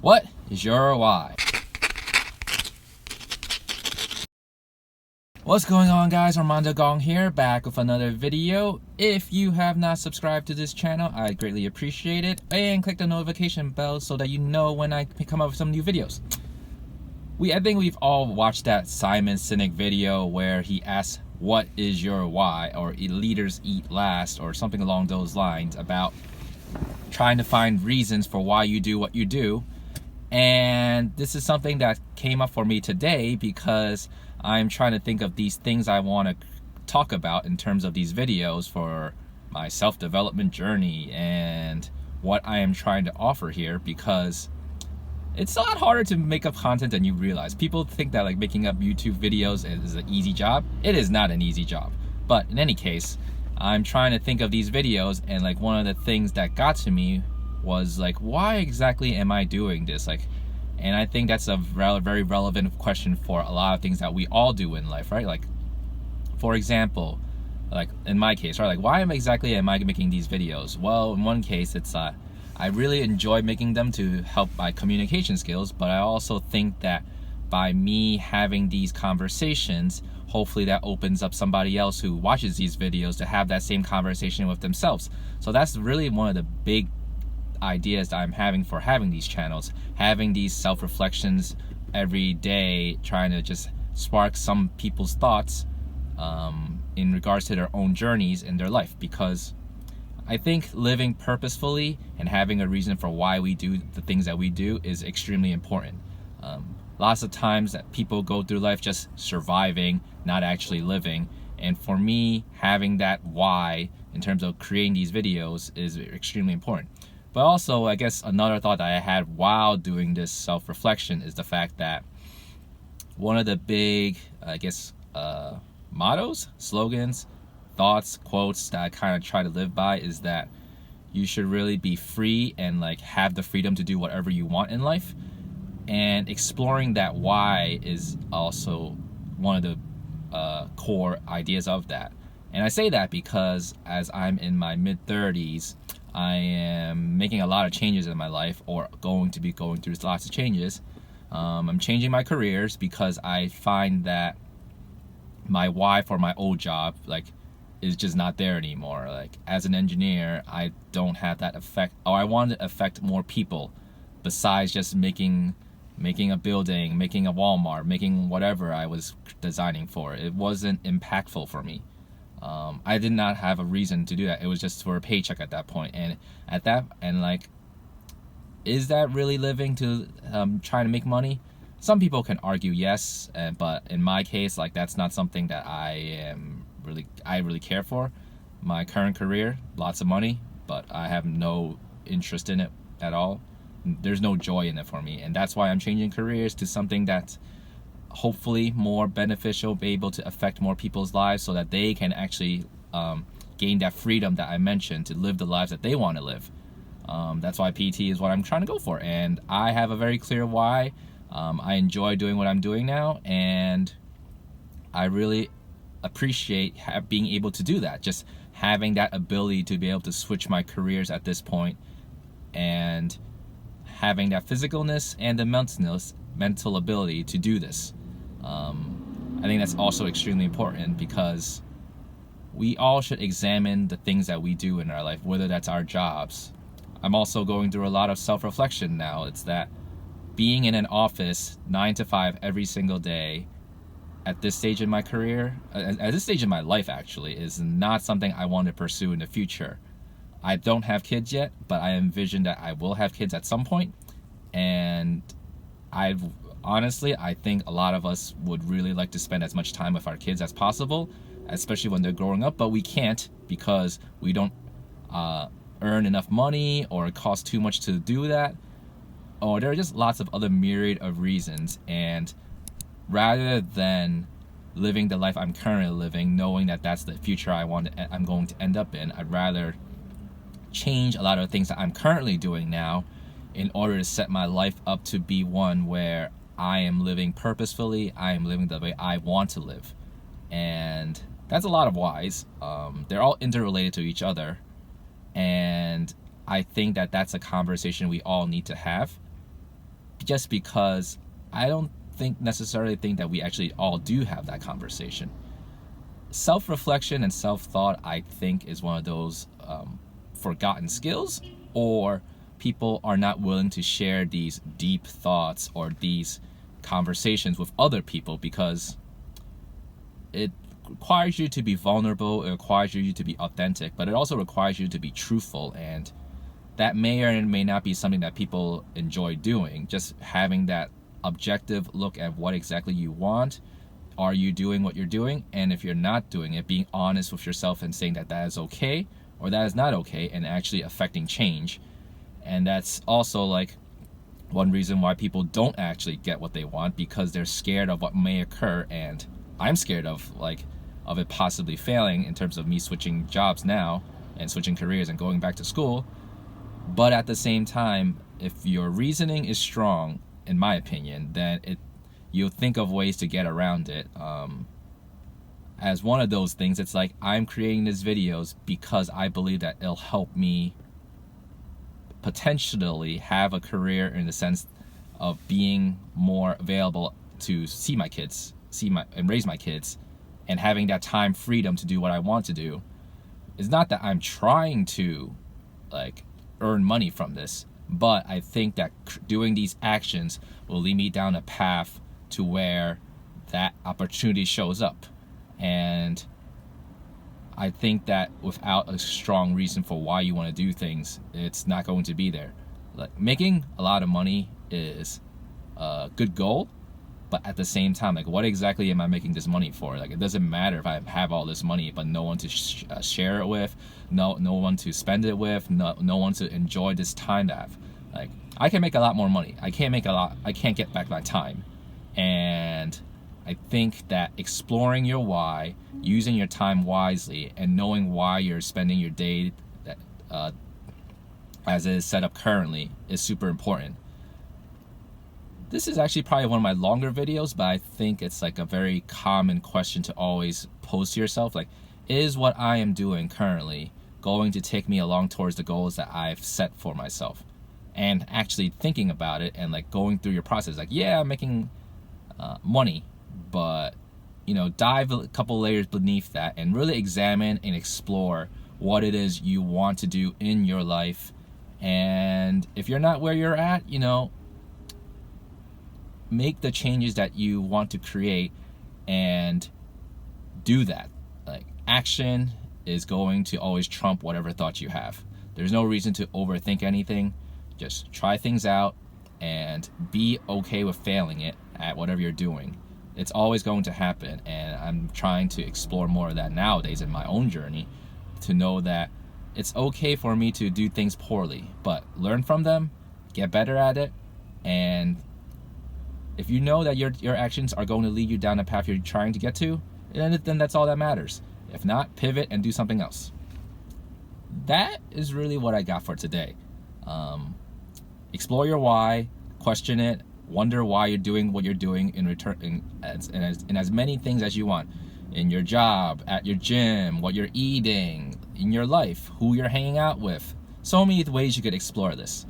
What is your why? What's going on, guys? Armando Gong here, back with another video. If you have not subscribed to this channel, I'd greatly appreciate it. And click the notification bell so that you know when I come up with some new videos. I think we've all watched that Simon Sinek video where he asks, what is your why? Or leaders eat last, or something along those lines, about trying to find reasons for why you do what you do. And this is something that came up for me today because I'm trying to think of these things I want to talk about in terms of these videos for my self-development journey and what I am trying to offer here, because it's a lot harder to make up content than you realize. People think that like making up YouTube videos is an easy job. It is not an easy job. But in any case, I'm trying to think of these videos, and like one of the things that got to me was like, why exactly am I doing this? And I think that's a very relevant question for a lot of things that we all do in life, right? Like, for example, like in my case, right? Like, why exactly am I making these videos? Well, in one case, it's I really enjoy making them to help my communication skills, but I also think that by me having these conversations, hopefully that opens up somebody else who watches these videos to have that same conversation with themselves. So that's really one of the big ideas that I'm having for having these channels, having these self-reflections every day, trying to just spark some people's thoughts in regards to their own journeys in their life. Because I think living purposefully and having a reason for why we do the things that we do is extremely important. Lots of times that people go through life just surviving, not actually living. And for me, having that why in terms of creating these videos is extremely important. But also, I guess another thought that I had while doing this self-reflection is the fact that one of the big, mottos, slogans, thoughts, quotes that I kind of try to live by is that you should really be free and like have the freedom to do whatever you want in life. And exploring that why is also one of the core ideas of that. And I say that because as I'm in my mid-30s, I am making a lot of changes in my life, or going to be going through lots of changes. I'm changing my careers because I find that my why for my old job is just not there anymore. Like, as an engineer, I don't have that effect, or I want to affect more people besides just making a building, making a Walmart, making whatever I was designing for. It wasn't impactful for me. I did not have a reason to do that. It was just for a paycheck at that point. Is that really living to trying to make money? Some people can argue yes, but in my case, like, that's not something that I really care for. My current career, lots of money, but I have no interest in it at all. There's no joy in it for me, and that's why I'm changing careers to something that's hopefully more beneficial, be able to affect more people's lives so that they can actually gain that freedom that I mentioned to live the lives that they want to live. That's why PT is what I'm trying to go for, and I have a very clear why. I enjoy doing what I'm doing now, and I really appreciate being able to do that, just having that ability to be able to switch my careers at this point, and having that physicalness and the mental ability to do this. I think that's also extremely important, because we all should examine the things that we do in our life, whether that's our jobs. I'm also going through a lot of self-reflection now. It's that being in an office 9 to 5 every single day at this stage in my career, at this stage in my life actually, is not something I want to pursue in the future. I don't have kids yet, but I envision that I will have kids at some point. And honestly, I think a lot of us would really like to spend as much time with our kids as possible, especially when they're growing up, but we can't because we don't earn enough money, or it costs too much to do that, or there are just lots of other myriad of reasons. And rather than living the life I'm currently living, knowing that that's the future I'm going to end up in, I'd rather change a lot of things that I'm currently doing now in order to set my life up to be one where I am living purposefully, I am living the way I want to live. And that's a lot of whys. They're all interrelated to each other, and I think that that's a conversation we all need to have. just because I don't necessarily think that we actually all do have that conversation. Self-reflection and self-thought, I think, is one of those forgotten skills, or people are not willing to share these deep thoughts or these conversations with other people because it requires you to be vulnerable, it requires you to be authentic, but it also requires you to be truthful, and that may or may not be something that people enjoy doing. Just having that objective look at what exactly you want. Are you doing what you're doing? And if you're not doing it, being honest with yourself and saying that that is okay or that is not okay, and actually affecting change. And that's also like one reason why people don't actually get what they want, because they're scared of what may occur. And I'm scared of it possibly failing in terms of me switching jobs now and switching careers and going back to school. But at the same time, if your reasoning is strong, in my opinion, then you'll think of ways to get around it. As one of those things, it's like, I'm creating these videos because I believe that it'll help me potentially have a career in the sense of being more available to see my kids, and raise my kids, and having that time freedom to do what I want to do. It's not that I'm trying to earn money from this, but I think that doing these actions will lead me down a path to where that opportunity shows up. And I think that without a strong reason for why you want to do things, it's not going to be there. Like, making a lot of money is a good goal, but at the same time, what exactly am I making this money for? It doesn't matter if I have all this money but no one to share it with, no one to spend it with, no one to enjoy this time to have. I can make a lot more money. I can't get back my time. And I think that exploring your why, using your time wisely, and knowing why you're spending your day as it is set up currently is super important. This is actually probably one of my longer videos, but I think it's a very common question to always pose to yourself. Is what I am doing currently going to take me along towards the goals that I've set for myself? And actually thinking about it and going through your process. Yeah, I'm making money, but dive a couple layers beneath that and really examine and explore what it is you want to do in your life. And if you're not where you're at, make the changes that you want to create and do that. Action is going to always trump whatever thoughts you have. There's no reason to overthink anything. Just try things out and be okay with failing it at whatever you're doing. It's always going to happen, and I'm trying to explore more of that nowadays in my own journey, to know that it's okay for me to do things poorly, but learn from them, get better at it, and if you know that your actions are going to lead you down a path you're trying to get to, then that's all that matters. If not, pivot and do something else. That is really what I got for today. Explore your why, question it, wonder why you're doing what you're doing in as many things as you want. In your job, at your gym, what you're eating, in your life, who you're hanging out with. So many ways you could explore this.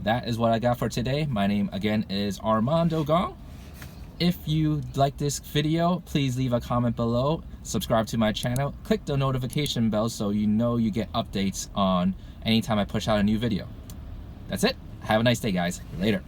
That is what I got for today. My name again is Armando Gong. If you like this video, please leave a comment below, subscribe to my channel, click the notification bell so you get updates on anytime I push out a new video. That's it. Have a nice day, guys. Later.